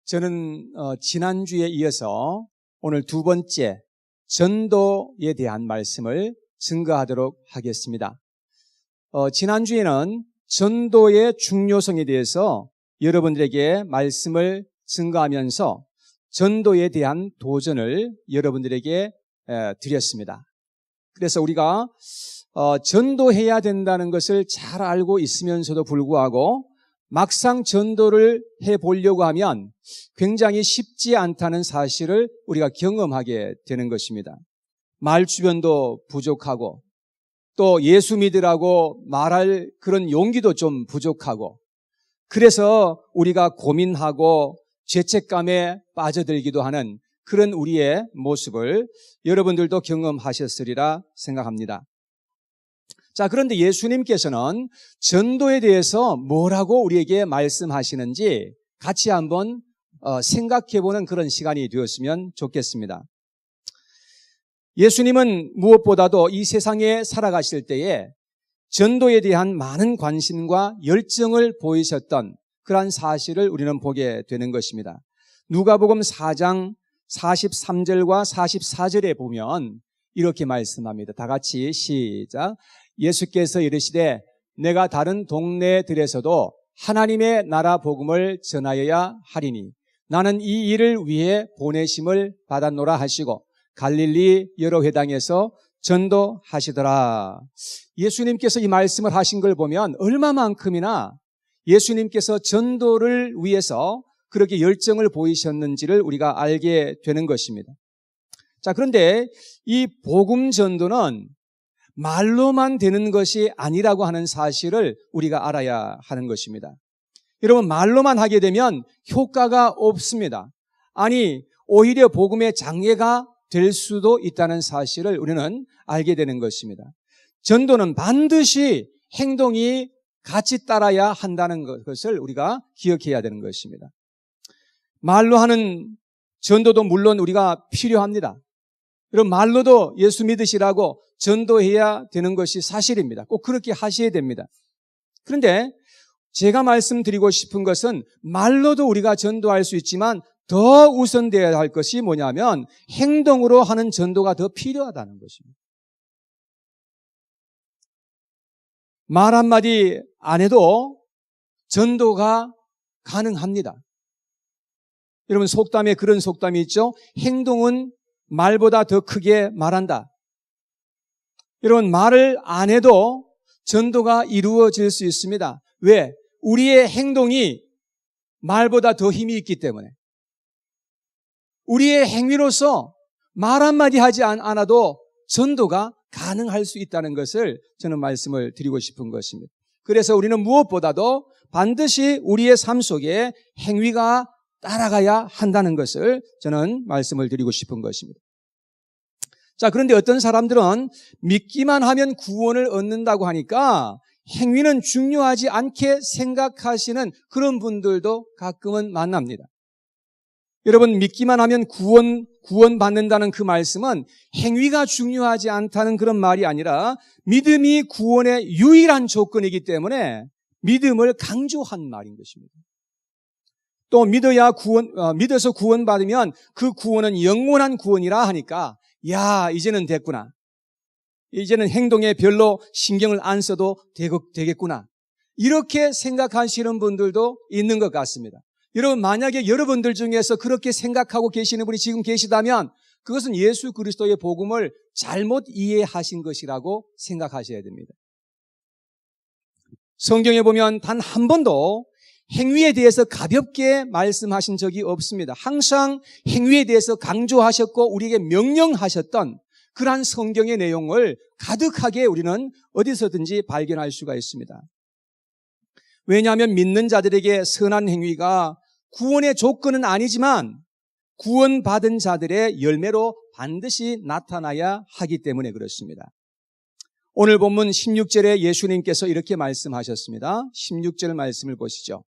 저는 지난주에 이어서 오늘 두 번째 전도에 대한 말씀을 증거하도록 하겠습니다. 지난주에는 전도의 중요성에 대해서 여러분들에게 말씀을 증거하면서 전도에 대한 도전을 여러분들에게 드렸습니다. 그래서 우리가 전도해야 된다는 것을 잘 알고 있으면서도 불구하고 막상 전도를 해보려고 하면 굉장히 쉽지 않다는 사실을 우리가 경험하게 되는 것입니다. 말 주변도 부족하고 또 예수 믿으라고 말할 그런 용기도 좀 부족하고 그래서 우리가 고민하고 죄책감에 빠져들기도 하는 그런 우리의 모습을 여러분들도 경험하셨으리라 생각합니다. 자, 그런데 예수님께서는 전도에 대해서 뭐라고 우리에게 말씀하시는지 같이 한번 생각해보는 그런 시간이 되었으면 좋겠습니다. 예수님은 무엇보다도 이 세상에 살아가실 때에 전도에 대한 많은 관심과 열정을 보이셨던 그러한 사실을 우리는 보게 되는 것입니다. 누가복음 4장 43절과 44절에 보면 이렇게 말씀합니다. 다 같이 시작. 예수께서 이르시되 내가 다른 동네들에서도 하나님의 나라 복음을 전하여야 하리니 나는 이 일을 위해 보내심을 받았노라 하시고 갈릴리 여러 회당에서 전도하시더라. 예수님께서 이 말씀을 하신 걸 보면 얼마만큼이나 예수님께서 전도를 위해서 그렇게 열정을 보이셨는지를 우리가 알게 되는 것입니다. 자, 그런데 이 복음 전도는 말로만 되는 것이 아니라고 하는 사실을 우리가 알아야 하는 것입니다. 여러분, 말로만 하게 되면 효과가 없습니다. 아니, 오히려 복음의 장애가 될 수도 있다는 사실을 우리는 알게 되는 것입니다. 전도는 반드시 행동이 같이 따라야 한다는 것을 우리가 기억해야 되는 것입니다. 말로 하는 전도도 물론 우리가 필요합니다. 여러분, 말로도 예수 믿으시라고 전도해야 되는 것이 사실입니다. 꼭 그렇게 하셔야 됩니다. 그런데 제가 말씀드리고 싶은 것은 말로도 우리가 전도할 수 있지만 더 우선되어야 할 것이 뭐냐면 행동으로 하는 전도가 더 필요하다는 것입니다. 말 한마디 안 해도 전도가 가능합니다. 여러분, 속담에 그런 속담이 있죠. 행동은 말보다 더 크게 말한다. 여러분, 말을 안 해도 전도가 이루어질 수 있습니다. 왜? 우리의 행동이 말보다 더 힘이 있기 때문에. 우리의 행위로서 말 한마디 하지 않아도 전도가 가능할 수 있다는 것을 저는 말씀을 드리고 싶은 것입니다. 그래서 우리는 무엇보다도 반드시 우리의 삶 속에 행위가 따라가야 한다는 것을 저는 말씀을 드리고 싶은 것입니다. 자, 그런데 어떤 사람들은 믿기만 하면 구원을 얻는다고 하니까 행위는 중요하지 않게 생각하시는 그런 분들도 가끔은 만납니다. 여러분, 믿기만 하면 구원받는다는 그 말씀은 행위가 중요하지 않다는 그런 말이 아니라 믿음이 구원의 유일한 조건이기 때문에 믿음을 강조한 말인 것입니다. 또 믿어서 구원받으면 그 구원은 영원한 구원이라 하니까 야, 이제는 됐구나. 이제는 행동에 별로 신경을 안 써도 되겠구나. 이렇게 생각하시는 분들도 있는 것 같습니다. 여러분, 만약에 여러분들 중에서 그렇게 생각하고 계시는 분이 지금 계시다면 그것은 예수 그리스도의 복음을 잘못 이해하신 것이라고 생각하셔야 됩니다. 성경에 보면 단 한 번도 행위에 대해서 가볍게 말씀하신 적이 없습니다. 항상 행위에 대해서 강조하셨고 우리에게 명령하셨던 그러한 성경의 내용을 가득하게 우리는 어디서든지 발견할 수가 있습니다. 왜냐하면 믿는 자들에게 선한 행위가 구원의 조건은 아니지만 구원받은 자들의 열매로 반드시 나타나야 하기 때문에 그렇습니다. 오늘 본문 16절에 예수님께서 이렇게 말씀하셨습니다. 16절 말씀을 보시죠.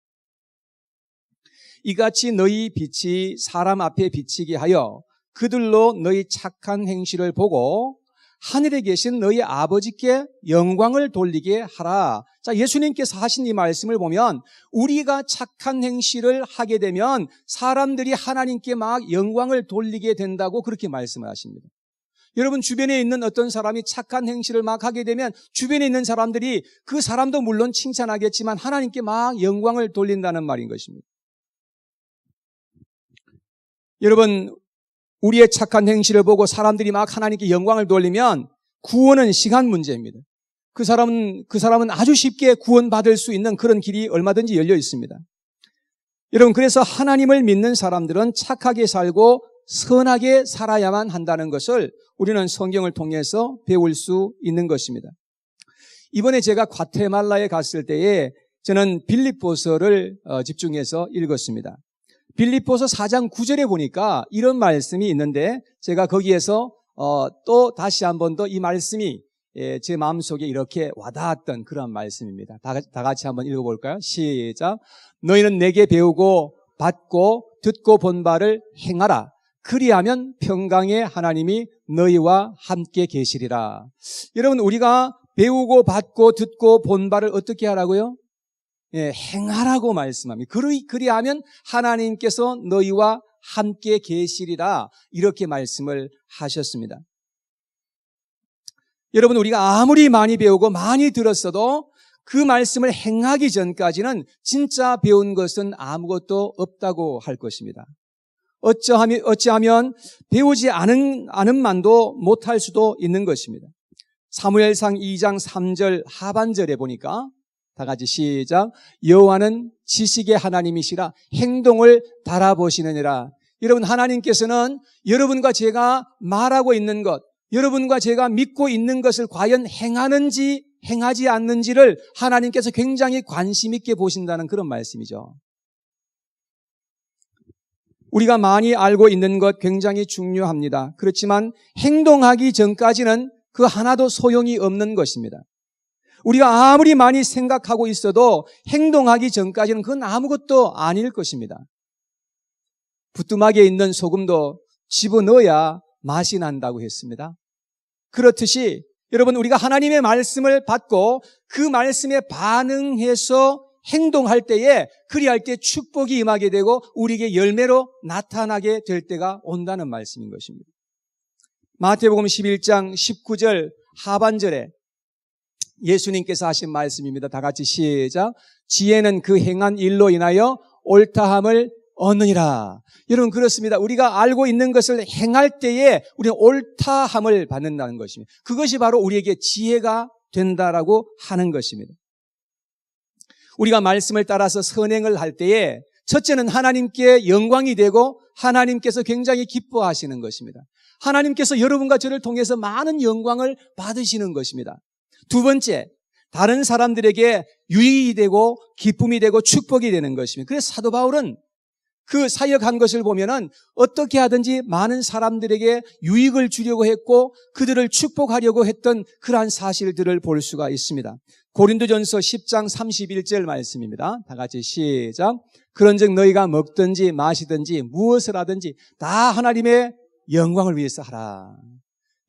이같이 너희 빛이 사람 앞에 비치게 하여 그들로 너희 착한 행실을 보고 하늘에 계신 너희 아버지께 영광을 돌리게 하라. 자, 예수님께서 하신 이 말씀을 보면 우리가 착한 행실을 하게 되면 사람들이 하나님께 막 영광을 돌리게 된다고 그렇게 말씀을 하십니다. 여러분, 주변에 있는 어떤 사람이 착한 행실을 막 하게 되면 주변에 있는 사람들이 그 사람도 물론 칭찬하겠지만 하나님께 막 영광을 돌린다는 말인 것입니다. 여러분, 우리의 착한 행실을 보고 사람들이 막 하나님께 영광을 돌리면 구원은 시간 문제입니다. 그 사람은 아주 쉽게 구원받을 수 있는 그런 길이 얼마든지 열려 있습니다. 여러분, 그래서 하나님을 믿는 사람들은 착하게 살고 선하게 살아야만 한다는 것을 우리는 성경을 통해서 배울 수 있는 것입니다. 이번에 제가 과테말라에 갔을 때에 저는 빌립보서를 집중해서 읽었습니다. 빌립보서 4장 9절에 보니까 이런 말씀이 있는데 제가 거기에서 또 다시 한 번 더 이 말씀이 제 마음속에 이렇게 와닿았던 그런 말씀입니다. 다 같이 한번 읽어볼까요? 시작. 너희는 내게 배우고 받고 듣고 본 바를 행하라. 그리하면 평강의 하나님이 너희와 함께 계시리라. 여러분, 우리가 배우고 받고 듣고 본 바를 어떻게 하라고요? 행하라고 말씀합니다. 그리하면 하나님께서 너희와 함께 계시리라. 이렇게 말씀을 하셨습니다. 여러분, 우리가 아무리 많이 배우고 많이 들었어도 그 말씀을 행하기 전까지는 진짜 배운 것은 아무것도 없다고 할 것입니다. 어찌하면 배우지 않은 만도 못할 수도 있는 것입니다. 사무엘상 2장 3절 하반절에 보니까 다 같이 시작. 여호와는 지식의 하나님이시라 행동을 달아보시느니라. 여러분, 하나님께서는 여러분과 제가 말하고 있는 것, 여러분과 제가 믿고 있는 것을 과연 행하는지 행하지 않는지를 하나님께서 굉장히 관심 있게 보신다는 그런 말씀이죠. 우리가 많이 알고 있는 것 굉장히 중요합니다. 그렇지만 행동하기 전까지는 그 하나도 소용이 없는 것입니다. 우리가 아무리 많이 생각하고 있어도 행동하기 전까지는 그건 아무것도 아닐 것입니다. 부뚜막에 있는 소금도 집어넣어야 맛이 난다고 했습니다. 그렇듯이 여러분, 우리가 하나님의 말씀을 받고 그 말씀에 반응해서 행동할 때에 그리할 때 축복이 임하게 되고 우리에게 열매로 나타나게 될 때가 온다는 말씀인 것입니다. 마태복음 11장 19절 하반절에 예수님께서 하신 말씀입니다. 다 같이 시작. 지혜는 그 행한 일로 인하여 옳다함을 얻느니라. 여러분, 그렇습니다. 우리가 알고 있는 것을 행할 때에 우리는 옳다함을 받는다는 것입니다. 그것이 바로 우리에게 지혜가 된다라고 하는 것입니다. 우리가 말씀을 따라서 선행을 할 때에 첫째는 하나님께 영광이 되고 하나님께서 굉장히 기뻐하시는 것입니다. 하나님께서 여러분과 저를 통해서 많은 영광을 받으시는 것입니다. 두 번째, 다른 사람들에게 유익이 되고 기쁨이 되고 축복이 되는 것입니다. 그래서 사도 바울은 그 사역한 것을 보면은 어떻게 하든지 많은 사람들에게 유익을 주려고 했고 그들을 축복하려고 했던 그러한 사실들을 볼 수가 있습니다. 고린도전서 10장 31절 말씀입니다. 다 같이 시작. 그런즉 너희가 먹든지 마시든지 무엇을 하든지 다 하나님의 영광을 위해서 하라.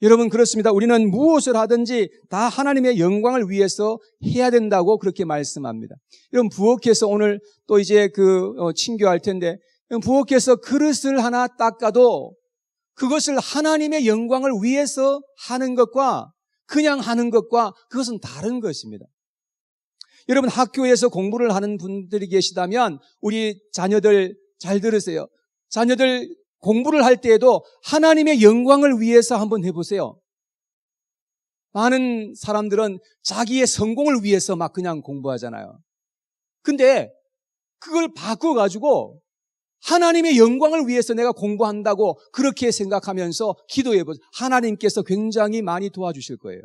여러분, 그렇습니다. 우리는 무엇을 하든지 다 하나님의 영광을 위해서 해야 된다고 그렇게 말씀합니다. 여러분, 부엌에서 오늘 또 이제 친교할 텐데 부엌에서 그릇을 하나 닦아도 그것을 하나님의 영광을 위해서 하는 것과 그냥 하는 것과 그것은 다른 것입니다. 여러분, 학교에서 공부를 하는 분들이 계시다면 우리 자녀들 잘 들으세요. 자녀들 공부를 할 때에도 하나님의 영광을 위해서 한번 해보세요. 많은 사람들은 자기의 성공을 위해서 막 그냥 공부하잖아요. 근데 그걸 바꿔가지고 하나님의 영광을 위해서 내가 공부한다고 그렇게 생각하면서 기도해보세요. 하나님께서 굉장히 많이 도와주실 거예요.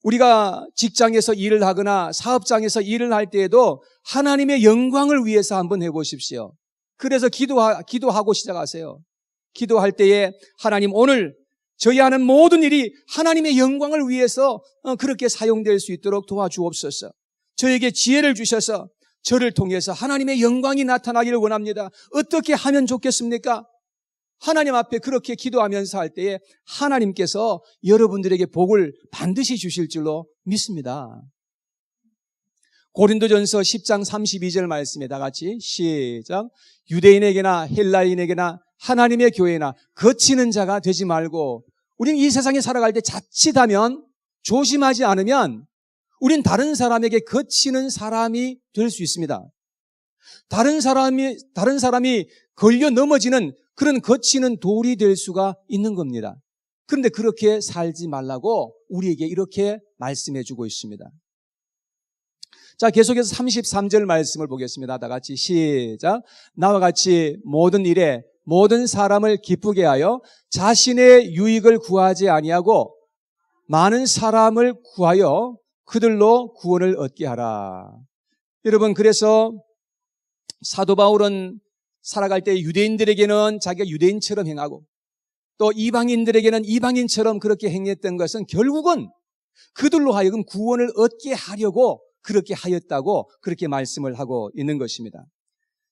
우리가 직장에서 일을 하거나 사업장에서 일을 할 때에도 하나님의 영광을 위해서 한번 해보십시오. 그래서 기도하고 시작하세요. 기도할 때에 하나님, 오늘 저희 하는 모든 일이 하나님의 영광을 위해서 그렇게 사용될 수 있도록 도와주옵소서. 저에게 지혜를 주셔서 저를 통해서 하나님의 영광이 나타나기를 원합니다. 어떻게 하면 좋겠습니까? 하나님 앞에 그렇게 기도하면서 할 때에 하나님께서 여러분들에게 복을 반드시 주실 줄로 믿습니다. 고린도전서 10장 32절 말씀에 다 같이 시작. 유대인에게나 헬라인에게나 하나님의 교회나 거치는 자가 되지 말고, 우린 이 세상에 살아갈 때 자칫하면 조심하지 않으면 우린 다른 사람에게 거치는 사람이 될 수 있습니다. 다른 사람이 걸려 넘어지는 그런 거치는 돌이 될 수가 있는 겁니다. 그런데 그렇게 살지 말라고 우리에게 이렇게 말씀해 주고 있습니다. 자, 계속해서 33절 말씀을 보겠습니다. 다 같이 시작. 나와 같이 모든 일에 모든 사람을 기쁘게 하여 자신의 유익을 구하지 아니하고 많은 사람을 구하여 그들로 구원을 얻게 하라. 여러분, 그래서 사도 바울은 살아갈 때 유대인들에게는 자기가 유대인처럼 행하고 또 이방인들에게는 이방인처럼 그렇게 행했던 것은 결국은 그들로 하여금 구원을 얻게 하려고 그렇게 하였다고 그렇게 말씀을 하고 있는 것입니다.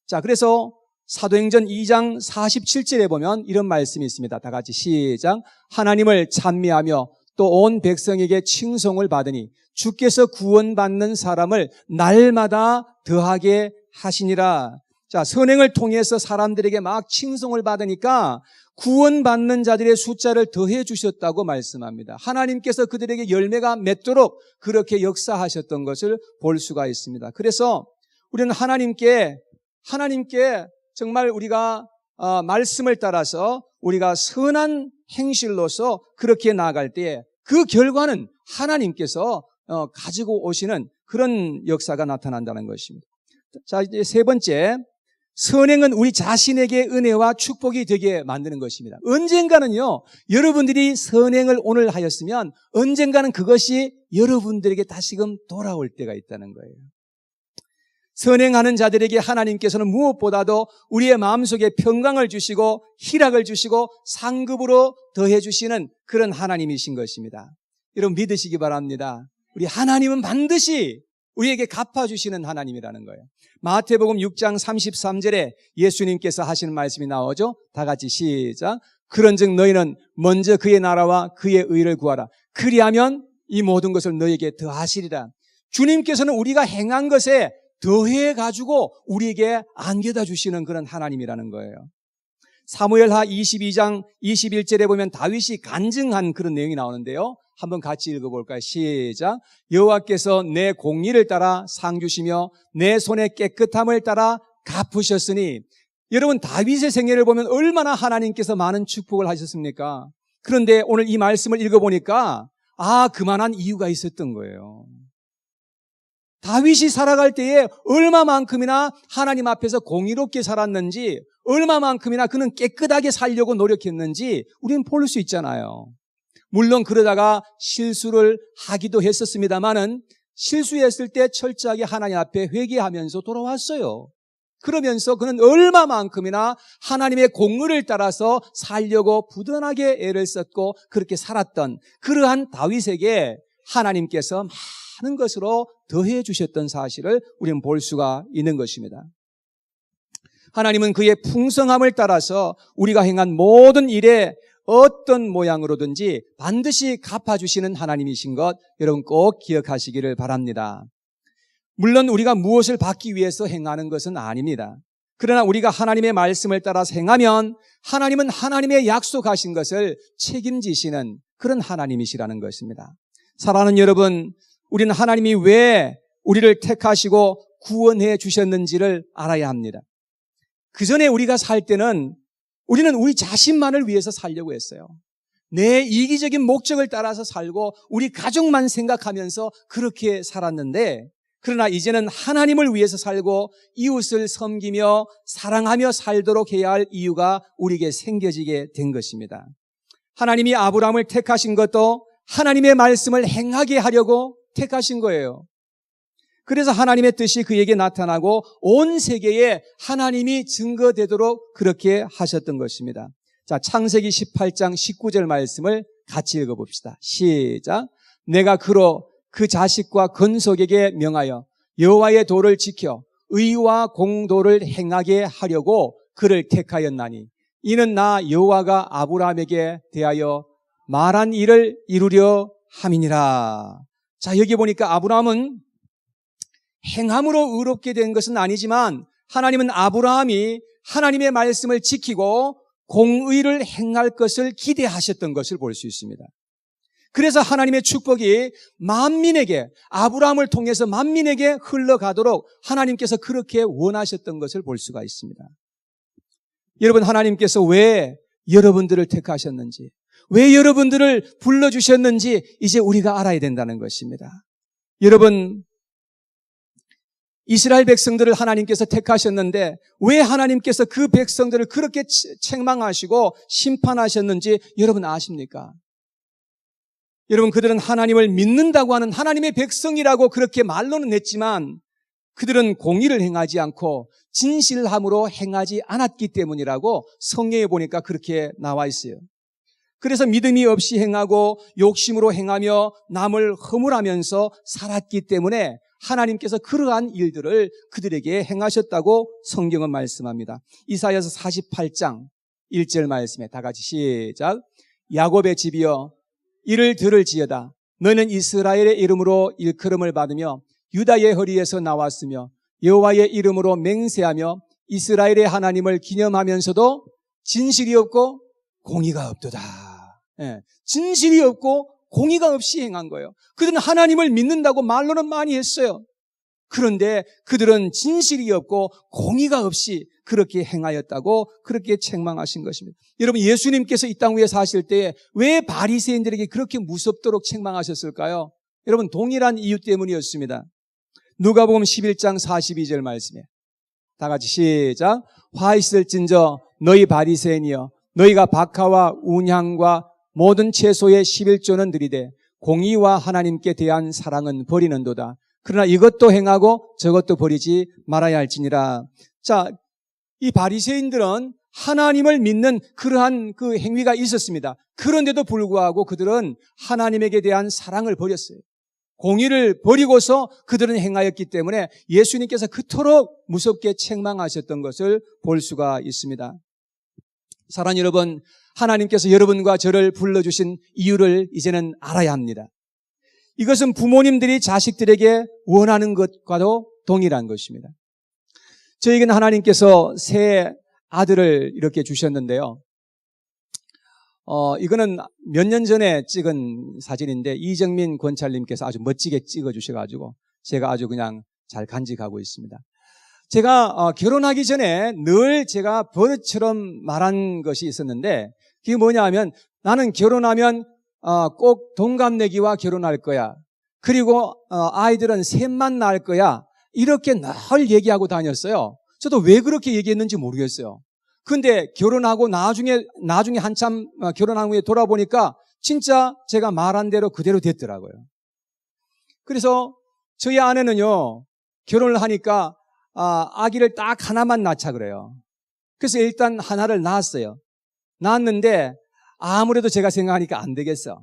자, 그래서 사도행전 2장 47절에 보면 이런 말씀이 있습니다. 다 같이 시작. 하나님을 찬미하며 또 온 백성에게 칭송을 받으니 주께서 구원받는 사람을 날마다 더하게 하시니라. 자, 선행을 통해서 사람들에게 막 칭송을 받으니까 구원받는 자들의 숫자를 더해 주셨다고 말씀합니다. 하나님께서 그들에게 열매가 맺도록 그렇게 역사하셨던 것을 볼 수가 있습니다. 그래서 우리는 하나님께 정말 우리가 말씀을 따라서 우리가 선한 행실로서 그렇게 나아갈 때 그 결과는 하나님께서 가지고 오시는 그런 역사가 나타난다는 것입니다. 자, 이제 세 번째, 선행은 우리 자신에게 은혜와 축복이 되게 만드는 것입니다. 언젠가는요, 여러분들이 선행을 오늘 하였으면 언젠가는 그것이 여러분들에게 다시금 돌아올 때가 있다는 거예요. 선행하는 자들에게 하나님께서는 무엇보다도 우리의 마음속에 평강을 주시고 희락을 주시고 상급으로 더해 주시는 그런 하나님이신 것입니다. 여러분 믿으시기 바랍니다. 우리 하나님은 반드시 우리에게 갚아주시는 하나님이라는 거예요. 마태복음 6장 33절에 예수님께서 하시는 말씀이 나오죠. 다 같이 시작. 그런즉 너희는 먼저 그의 나라와 그의 의를 구하라. 그리하면 이 모든 것을 너희에게 더하시리라. 주님께서는 우리가 행한 것에 더해가지고 우리에게 안겨다 주시는 그런 하나님이라는 거예요. 사무엘하 22장 21절에 보면 다윗이 간증한 그런 내용이 나오는데요. 한번 같이 읽어볼까요? 시작. 여호와께서 내 공의를 따라 상 주시며 내 손의 깨끗함을 따라 갚으셨으니. 여러분, 다윗의 생애를 보면 얼마나 하나님께서 많은 축복을 하셨습니까? 그런데 오늘 이 말씀을 읽어보니까 그만한 이유가 있었던 거예요. 다윗이 살아갈 때에 얼마만큼이나 하나님 앞에서 공의롭게 살았는지, 얼마만큼이나 그는 깨끗하게 살려고 노력했는지 우리는 볼 수 있잖아요. 물론 그러다가 실수를 하기도 했었습니다만은 실수했을 때 철저하게 하나님 앞에 회개하면서 돌아왔어요. 그러면서 그는 얼마만큼이나 하나님의 공의를 따라서 살려고 부단하게 애를 썼고 그렇게 살았던 그러한 다윗에게 하나님께서 많은 것으로 더해 주셨던 사실을 우리는 볼 수가 있는 것입니다. 하나님은 그의 풍성함을 따라서 우리가 행한 모든 일에 어떤 모양으로든지 반드시 갚아주시는 하나님이신 것 여러분 꼭 기억하시기를 바랍니다. 물론 우리가 무엇을 받기 위해서 행하는 것은 아닙니다. 그러나 우리가 하나님의 말씀을 따라서 행하면 하나님은 하나님의 약속하신 것을 책임지시는 그런 하나님이시라는 것입니다. 사랑하는 여러분, 우리는 하나님이 왜 우리를 택하시고 구원해 주셨는지를 알아야 합니다. 그 전에 우리가 살 때는 우리는 우리 자신만을 위해서 살려고 했어요. 내 이기적인 목적을 따라서 살고 우리 가족만 생각하면서 그렇게 살았는데, 그러나 이제는 하나님을 위해서 살고 이웃을 섬기며 사랑하며 살도록 해야 할 이유가 우리에게 생겨지게 된 것입니다. 하나님이 아브라함을 택하신 것도 하나님의 말씀을 행하게 하려고 택하신 거예요. 그래서 하나님의 뜻이 그에게 나타나고 온 세계에 하나님이 증거되도록 그렇게 하셨던 것입니다. 자, 창세기 18장 19절 말씀을 같이 읽어봅시다. 시작. 내가 그로 그 자식과 건속에게 명하여 여호와의 도를 지켜 의와 공도를 행하게 하려고 그를 택하였나니 이는 나 여호와가 아브라함에게 대하여 말한 일을 이루려 함이니라. 자, 여기 보니까 아브라함은 행함으로 의롭게 된 것은 아니지만 하나님은 아브라함이 하나님의 말씀을 지키고 공의를 행할 것을 기대하셨던 것을 볼 수 있습니다. 그래서 하나님의 축복이 만민에게, 아브라함을 통해서 만민에게 흘러가도록 하나님께서 그렇게 원하셨던 것을 볼 수가 있습니다. 여러분, 하나님께서 왜 여러분들을 택하셨는지, 왜 여러분들을 불러주셨는지 이제 우리가 알아야 된다는 것입니다. 여러분, 이스라엘 백성들을 하나님께서 택하셨는데 왜 하나님께서 그 백성들을 그렇게 책망하시고 심판하셨는지 여러분 아십니까? 여러분, 그들은 하나님을 믿는다고 하는 하나님의 백성이라고 그렇게 말로는 했지만 그들은 공의를 행하지 않고 진실함으로 행하지 않았기 때문이라고 성경에 보니까 그렇게 나와 있어요. 그래서 믿음이 없이 행하고 욕심으로 행하며 남을 허물하면서 살았기 때문에 하나님께서 그러한 일들을 그들에게 행하셨다고 성경은 말씀합니다. 이사야서 48장 1절 말씀에 다 같이 시작. 야곱의 집이여 이를 들을지어다. 너는 이스라엘의 이름으로 일컬음을 받으며 유다의 허리에서 나왔으며 여호와의 이름으로 맹세하며 이스라엘의 하나님을 기념하면서도 진실이 없고 공의가 없도다. 진실이 없고 공의가 없이 행한 거예요. 그들은 하나님을 믿는다고 말로는 많이 했어요. 그런데 그들은 진실이 없고 공의가 없이 그렇게 행하였다고 그렇게 책망하신 것입니다. 여러분, 예수님께서 이 땅 위에 사실 때에 왜 바리새인들에게 그렇게 무섭도록 책망하셨을까요? 여러분, 동일한 이유 때문이었습니다. 누가복음 11장 42절 말씀에 다 같이 시작. 화 있을진저 너희 바리새인이여 너희가 박하와 운향과 모든 채소의 11조는 들이되 공의와 하나님께 대한 사랑은 버리는도다. 그러나 이것도 행하고 저것도 버리지 말아야 할지니라. 자, 이 바리새인들은 하나님을 믿는 그러한 그 행위가 있었습니다. 그런데도 불구하고 그들은 하나님에게 대한 사랑을 버렸어요. 공의를 버리고서 그들은 행하였기 때문에 예수님께서 그토록 무섭게 책망하셨던 것을 볼 수가 있습니다. 사랑하는 여러분, 하나님께서 여러분과 저를 불러주신 이유를 이제는 알아야 합니다. 이것은 부모님들이 자식들에게 원하는 것과도 동일한 것입니다. 저에게는 하나님께서 새 아들을 이렇게 주셨는데요. 이거는 몇 년 전에 찍은 사진인데 이정민 권찰님께서 아주 멋지게 찍어주셔가지고 제가 아주 그냥 잘 간직하고 있습니다. 제가 결혼하기 전에 늘 제가 버릇처럼 말한 것이 있었는데 그게 뭐냐 하면 나는 결혼하면 꼭 동갑내기와 결혼할 거야. 그리고 아이들은 셋만 낳을 거야. 이렇게 늘 얘기하고 다녔어요. 저도 왜 그렇게 얘기했는지 모르겠어요. 근데 결혼하고 나중에 한참 결혼한 후에 돌아보니까 진짜 제가 말한 대로 그대로 됐더라고요. 그래서 저희 아내는요, 결혼을 하니까 아기를 딱 하나만 낳자 그래요. 그래서 일단 하나를 낳았어요. 낳았는데 아무래도 제가 생각하니까 안 되겠어.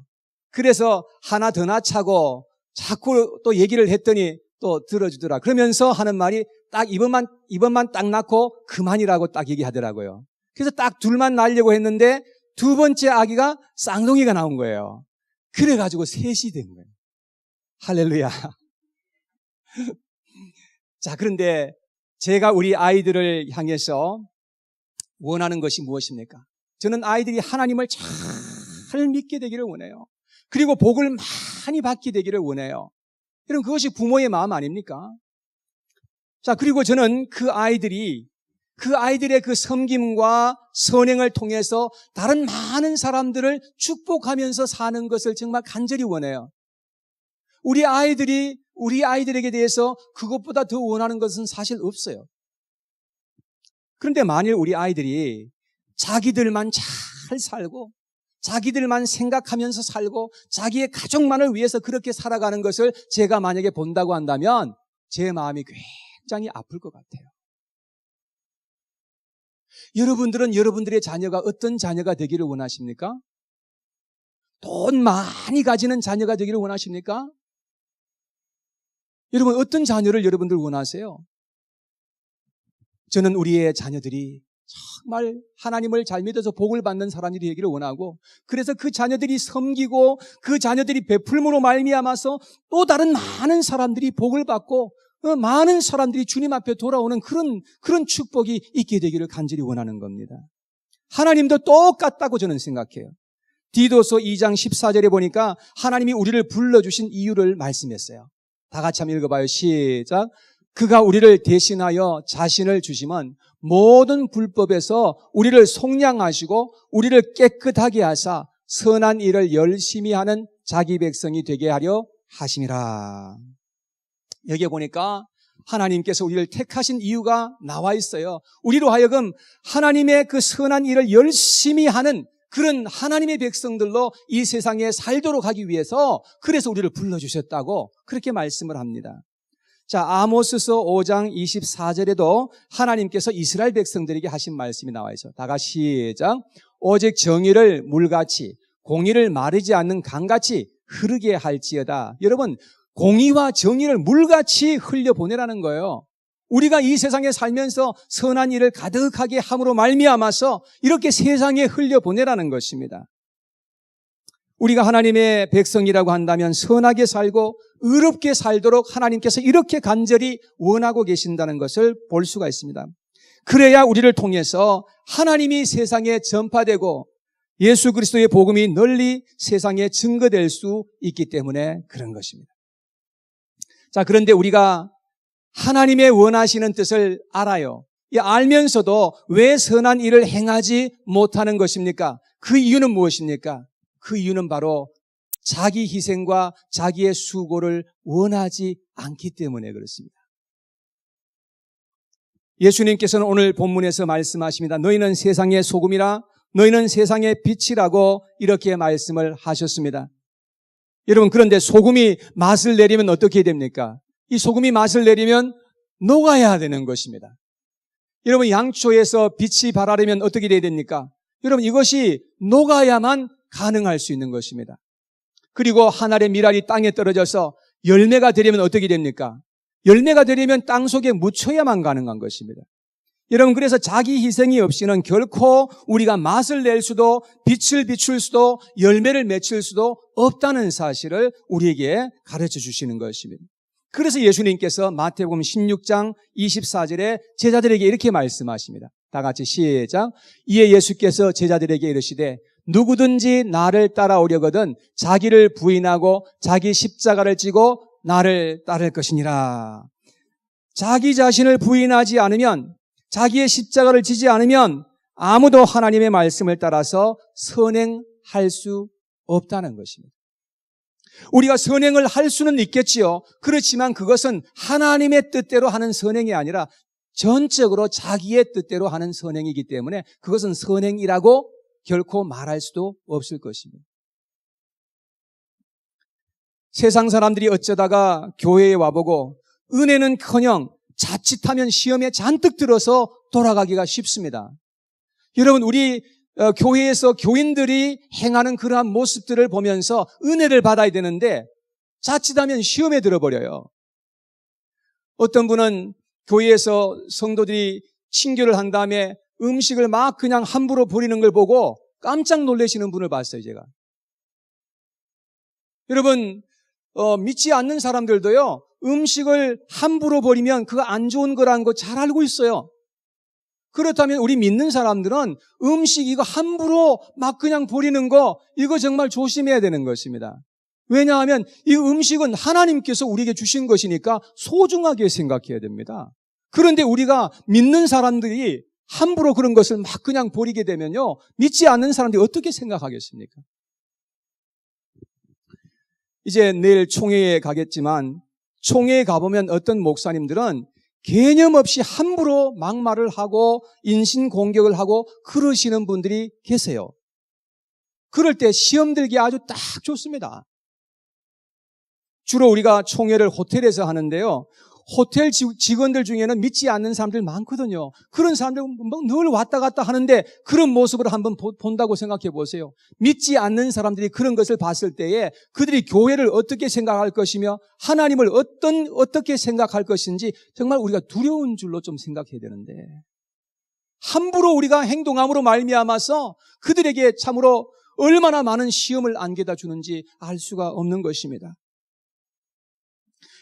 그래서 하나 더 낳자고 자꾸 또 얘기를 했더니 또 들어주더라. 그러면서 하는 말이 딱 이번만 딱 낳고 그만이라고 딱 얘기하더라고요. 그래서 딱 둘만 낳으려고 했는데 두 번째 아기가 쌍둥이가 나온 거예요. 그래가지고 셋이 된 거예요. 할렐루야. 자, 그런데 제가 우리 아이들을 향해서 원하는 것이 무엇입니까? 저는 아이들이 하나님을 잘 믿게 되기를 원해요. 그리고 복을 많이 받게 되기를 원해요. 여러분, 그것이 부모의 마음 아닙니까? 자, 그리고 저는 그 아이들의 그 섬김과 선행을 통해서 다른 많은 사람들을 축복하면서 사는 것을 정말 간절히 원해요. 우리 아이들에게 대해서 그것보다 더 원하는 것은 사실 없어요. 그런데 만일 우리 아이들이 자기들만 잘 살고 자기들만 생각하면서 살고 자기의 가족만을 위해서 그렇게 살아가는 것을 제가 만약에 본다고 한다면 제 마음이 굉장히 아플 것 같아요. 여러분들은 여러분들의 자녀가 어떤 자녀가 되기를 원하십니까? 돈 많이 가지는 자녀가 되기를 원하십니까? 여러분, 어떤 자녀를 여러분들 원하세요? 저는 우리의 자녀들이 정말 하나님을 잘 믿어서 복을 받는 사람들이 되기를 원하고, 그래서 그 자녀들이 섬기고 그 자녀들이 베풀므로 말미암아서 또 다른 많은 사람들이 복을 받고 많은 사람들이 주님 앞에 돌아오는 그런 축복이 있게 되기를 간절히 원하는 겁니다. 하나님도 똑같다고 저는 생각해요. 디도서 2장 14절에 보니까 하나님이 우리를 불러주신 이유를 말씀했어요. 다 같이 한번 읽어봐요. 시작. 그가 우리를 대신하여 자신을 주시면 모든 불법에서 우리를 속량하시고 우리를 깨끗하게 하사 선한 일을 열심히 하는 자기 백성이 되게 하려 하심이라. 여기에 보니까 하나님께서 우리를 택하신 이유가 나와 있어요. 우리로 하여금 하나님의 그 선한 일을 열심히 하는 그런 하나님의 백성들로 이 세상에 살도록 하기 위해서, 그래서 우리를 불러주셨다고 그렇게 말씀을 합니다. 자, 아모스서 5장 24절에도 하나님께서 이스라엘 백성들에게 하신 말씀이 나와 있어요. 다 같이 시작. 오직 정의를 물같이 공의를 마르지 않는 강같이 흐르게 할지어다. 여러분, 공의와 정의를 물같이 흘려보내라는 거예요. 우리가 이 세상에 살면서 선한 일을 가득하게 함으로 말미암아서 이렇게 세상에 흘려보내라는 것입니다. 우리가 하나님의 백성이라고 한다면 선하게 살고 의롭게 살도록 하나님께서 이렇게 간절히 원하고 계신다는 것을 볼 수가 있습니다. 그래야 우리를 통해서 하나님이 세상에 전파되고 예수 그리스도의 복음이 널리 세상에 증거될 수 있기 때문에 그런 것입니다. 자, 그런데 우리가 하나님의 원하시는 뜻을 알아요. 알면서도 왜 선한 일을 행하지 못하는 것입니까? 그 이유는 무엇입니까? 그 이유는 바로 자기 희생과 자기의 수고를 원하지 않기 때문에 그렇습니다. 예수님께서는 오늘 본문에서 말씀하십니다. 너희는 세상의 소금이라, 너희는 세상의 빛이라고 이렇게 말씀을 하셨습니다. 여러분, 그런데 소금이 맛을 내리면 어떻게 됩니까? 이 소금이 맛을 내리면 녹아야 되는 것입니다. 여러분, 양초에서 빛이 발하려면 어떻게 돼야 됩니까? 여러분, 이것이 녹아야만 가능할 수 있는 것입니다. 그리고 한 알의 밀알이 땅에 떨어져서 열매가 되려면 어떻게 됩니까? 열매가 되려면 땅 속에 묻혀야만 가능한 것입니다. 여러분, 그래서 자기 희생이 없이는 결코 우리가 맛을 낼 수도, 빛을 비출 수도, 열매를 맺힐 수도 없다는 사실을 우리에게 가르쳐 주시는 것입니다. 그래서 예수님께서 마태복음 16장 24절에 제자들에게 이렇게 말씀하십니다. 다 같이 시작. 이에 예수께서 제자들에게 이르시되 누구든지 나를 따라오려거든 자기를 부인하고 자기 십자가를 지고 나를 따를 것이니라. 자기 자신을 부인하지 않으면, 자기의 십자가를 지지 않으면 아무도 하나님의 말씀을 따라서 선행할 수 없다는 것입니다. 우리가 선행을 할 수는 있겠지요. 그렇지만 그것은 하나님의 뜻대로 하는 선행이 아니라 전적으로 자기의 뜻대로 하는 선행이기 때문에 그것은 선행이라고 결코 말할 수도 없을 것입니다. 세상 사람들이 어쩌다가 교회에 와보고 은혜는커녕 자칫하면 시험에 잔뜩 들어서 돌아가기가 쉽습니다. 여러분, 우리 교회에서 교인들이 행하는 그러한 모습들을 보면서 은혜를 받아야 되는데 자칫하면 시험에 들어버려요. 어떤 분은 교회에서 성도들이 친교를 한 다음에 음식을 막 그냥 함부로 버리는 걸 보고 깜짝 놀라시는 분을 봤어요, 제가. 여러분, 믿지 않는 사람들도요, 음식을 함부로 버리면 그거 안 좋은 거라는 거 잘 알고 있어요. 그렇다면 우리 믿는 사람들은 음식 이거 함부로 막 그냥 버리는 거 이거 정말 조심해야 되는 것입니다. 왜냐하면 이 음식은 하나님께서 우리에게 주신 것이니까 소중하게 생각해야 됩니다. 그런데 우리가 믿는 사람들이 함부로 그런 것을 막 그냥 버리게 되면요, 믿지 않는 사람들이 어떻게 생각하겠습니까? 이제 내일 총회에 가겠지만 총회에 가보면 어떤 목사님들은 개념 없이 함부로 막말을 하고 인신공격을 하고 그러시는 분들이 계세요. 그럴 때 시험 들기 아주 딱 좋습니다. 주로 우리가 총회를 호텔에서 하는데요, 호텔 직원들 중에는 믿지 않는 사람들 많거든요. 그런 사람들 늘 왔다 갔다 하는데 그런 모습을 한번 본다고 생각해 보세요. 믿지 않는 사람들이 그런 것을 봤을 때에 그들이 교회를 어떻게 생각할 것이며 하나님을 어떻게 생각할 것인지 정말 우리가 두려운 줄로 좀 생각해야 되는데, 함부로 우리가 행동함으로 말미암아서 그들에게 참으로 얼마나 많은 시험을 안겨다 주는지 알 수가 없는 것입니다.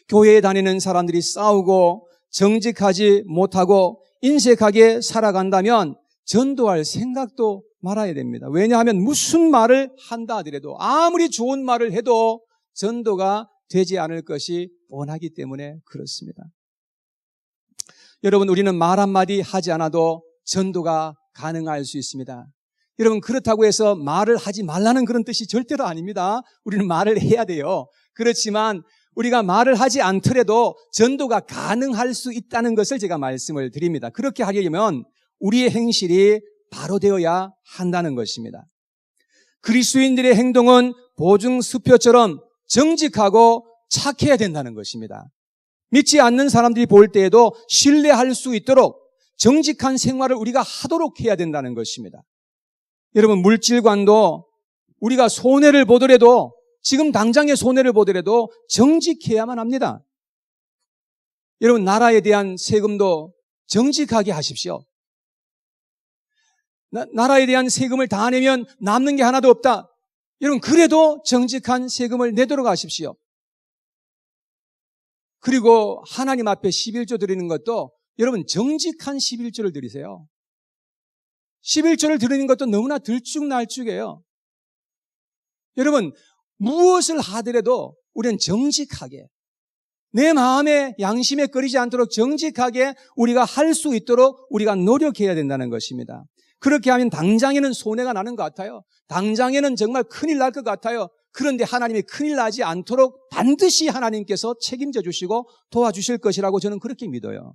교회에 다니는 사람들이 싸우고 정직하지 못하고 인색하게 살아간다면 전도할 생각도 말아야 됩니다. 왜냐하면 무슨 말을 한다 하더라도 아무리 좋은 말을 해도 전도가 되지 않을 것이 뻔하기 때문에 그렇습니다. 여러분, 우리는 말 한마디 하지 않아도 전도가 가능할 수 있습니다. 여러분, 그렇다고 해서 말을 하지 말라는 그런 뜻이 절대로 아닙니다. 우리는 말을 해야 돼요. 그렇지만 우리가 말을 하지 않더라도 전도가 가능할 수 있다는 것을 제가 말씀을 드립니다. 그렇게 하려면 우리의 행실이 바로 되어야 한다는 것입니다. 그리스도인들의 행동은 보증수표처럼 정직하고 착해야 된다는 것입니다. 믿지 않는 사람들이 볼 때에도 신뢰할 수 있도록 정직한 생활을 우리가 하도록 해야 된다는 것입니다. 여러분, 물질관도 우리가 손해를 보더라도, 지금 당장의 손해를 보더라도 정직해야만 합니다. 여러분, 나라에 대한 세금도 정직하게 하십시오. 나라에 대한 세금을 다 내면 남는 게 하나도 없다. 여러분, 그래도 정직한 세금을 내도록 하십시오. 그리고 하나님 앞에 11조 드리는 것도 여러분 정직한 11조를 드리세요. 11조를 드리는 것도 너무나 들쭉날쭉해요. 여러분, 무엇을 하더라도 우리는 정직하게, 내 마음에 양심에 꺼리지 않도록 정직하게 우리가 할 수 있도록 우리가 노력해야 된다는 것입니다. 그렇게 하면 당장에는 손해가 나는 것 같아요. 당장에는 정말 큰일 날 것 같아요. 그런데 하나님이 큰일 나지 않도록 반드시 하나님께서 책임져 주시고 도와주실 것이라고 저는 그렇게 믿어요.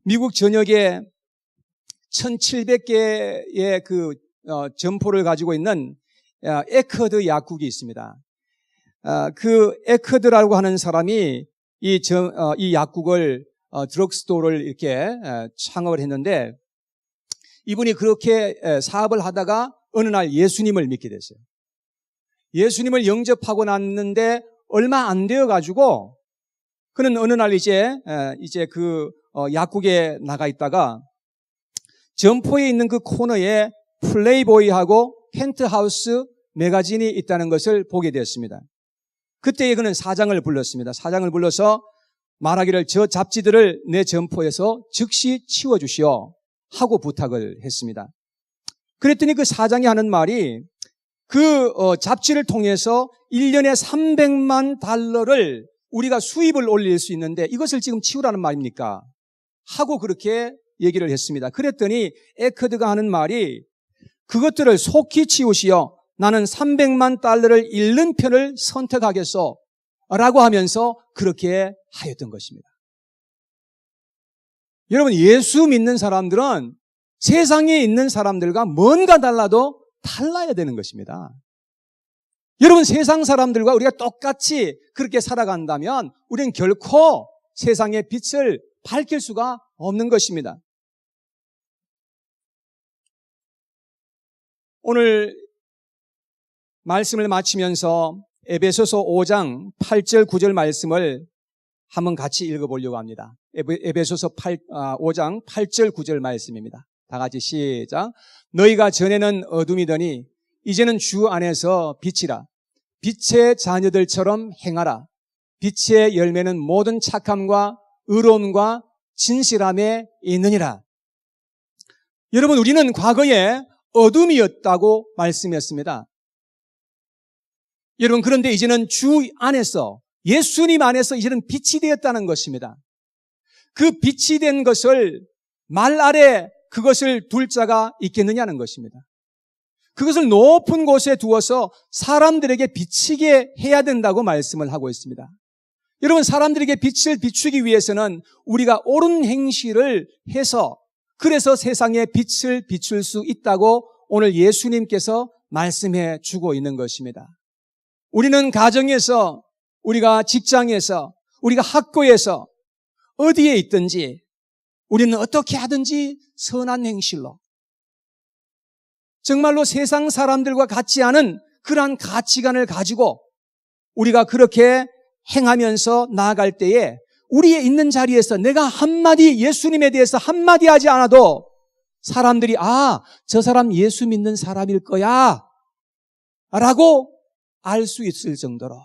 미국 전역에 1700개의 점포를 가지고 있는 에커드 약국이 있습니다. 그 에커드라고 하는 사람이 이 약국을 드럭스토어를 이렇게 창업을 했는데, 이분이 그렇게 사업을 하다가 어느 날 예수님을 믿게 됐어요. 예수님을 영접하고 났는데 얼마 안 되어 가지고 그는 어느 날 이제 그 약국에 나가 있다가 점포에 있는 그 코너에 플레이보이하고 펜트하우스 매거진이 있다는 것을 보게 되었습니다. 그때에 그는 사장을 불렀습니다. 사장을 불러서 말하기를, 저 잡지들을 내 점포에서 즉시 치워주시오 하고 부탁을 했습니다. 그랬더니 그 사장이 하는 말이, 그 잡지를 통해서 1년에 300만 달러를 우리가 수입을 올릴 수 있는데 이것을 지금 치우라는 말입니까? 하고 그렇게 얘기를 했습니다. 그랬더니 에커드가 하는 말이, 그것들을 속히 치우시어 나는 300만 달러를 잃는 편을 선택하겠소 라고 하면서 그렇게 하였던 것입니다. 여러분, 예수 믿는 사람들은 세상에 있는 사람들과 뭔가 달라도 달라야 되는 것입니다. 여러분, 세상 사람들과 우리가 똑같이 그렇게 살아간다면 우리는 결코 세상의 빛을 밝힐 수가 없는 것입니다. 오늘 말씀을 마치면서 에베소서 5장 8절 9절 말씀을 한번 같이 읽어보려고 합니다. 에베소서 5장 8절 9절 말씀입니다. 다 같이 시작. 너희가 전에는 어둠이더니 이제는 주 안에서 빛이라. 빛의 자녀들처럼 행하라. 빛의 열매는 모든 착함과 의로움과 진실함에 있느니라. 여러분, 우리는 과거에 어둠이었다고 말씀했습니다. 여러분, 그런데 이제는 주 안에서, 예수님 안에서 이제는 빛이 되었다는 것입니다. 그 빛이 된 것을 말 아래 그것을 둘 자가 있겠느냐는 것입니다. 그것을 높은 곳에 두어서 사람들에게 비치게 해야 된다고 말씀을 하고 있습니다. 여러분, 사람들에게 빛을 비추기 위해서는 우리가 옳은 행실을 해서, 그래서 세상에 빛을 비출 수 있다고 오늘 예수님께서 말씀해 주고 있는 것입니다. 우리는 가정에서, 우리가 직장에서, 우리가 학교에서 어디에 있든지 우리는 어떻게 하든지 선한 행실로, 정말로 세상 사람들과 같지 않은 그러한 가치관을 가지고 우리가 그렇게 행하면서 나아갈 때에 우리의 있는 자리에서 내가 한마디, 예수님에 대해서 한마디 하지 않아도 사람들이 저 사람 예수 믿는 사람일 거야 라고 알 수 있을 정도로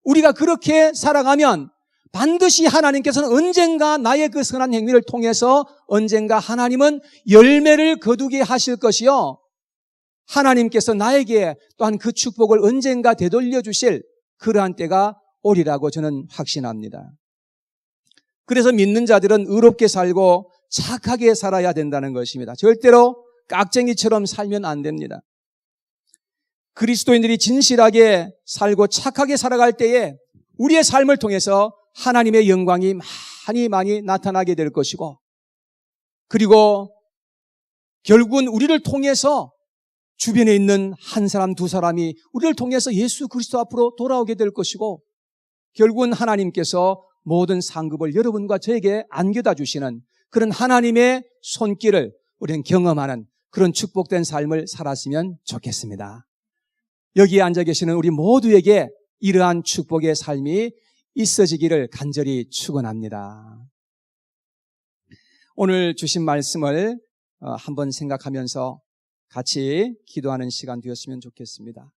우리가 그렇게 살아가면 반드시 하나님께서는 언젠가 나의 그 선한 행위를 통해서 언젠가 하나님은 열매를 거두게 하실 것이요, 하나님께서 나에게 또한 그 축복을 언젠가 되돌려 주실 그러한 때가 오리라고 저는 확신합니다. 그래서 믿는 자들은 의롭게 살고 착하게 살아야 된다는 것입니다. 절대로 깍쟁이처럼 살면 안 됩니다. 그리스도인들이 진실하게 살고 착하게 살아갈 때에 우리의 삶을 통해서 하나님의 영광이 많이 나타나게 될 것이고, 그리고 결국은 우리를 통해서 주변에 있는 한 사람 두 사람이 우리를 통해서 예수 그리스도 앞으로 돌아오게 될 것이고, 결국은 하나님께서 모든 상급을 여러분과 저에게 안겨다 주시는 그런 하나님의 손길을 우리는 경험하는 그런 축복된 삶을 살았으면 좋겠습니다. 여기에 앉아 계시는 우리 모두에게 이러한 축복의 삶이 있어지기를 간절히 축원합니다. 오늘 주신 말씀을 한번 생각하면서 같이 기도하는 시간 되었으면 좋겠습니다.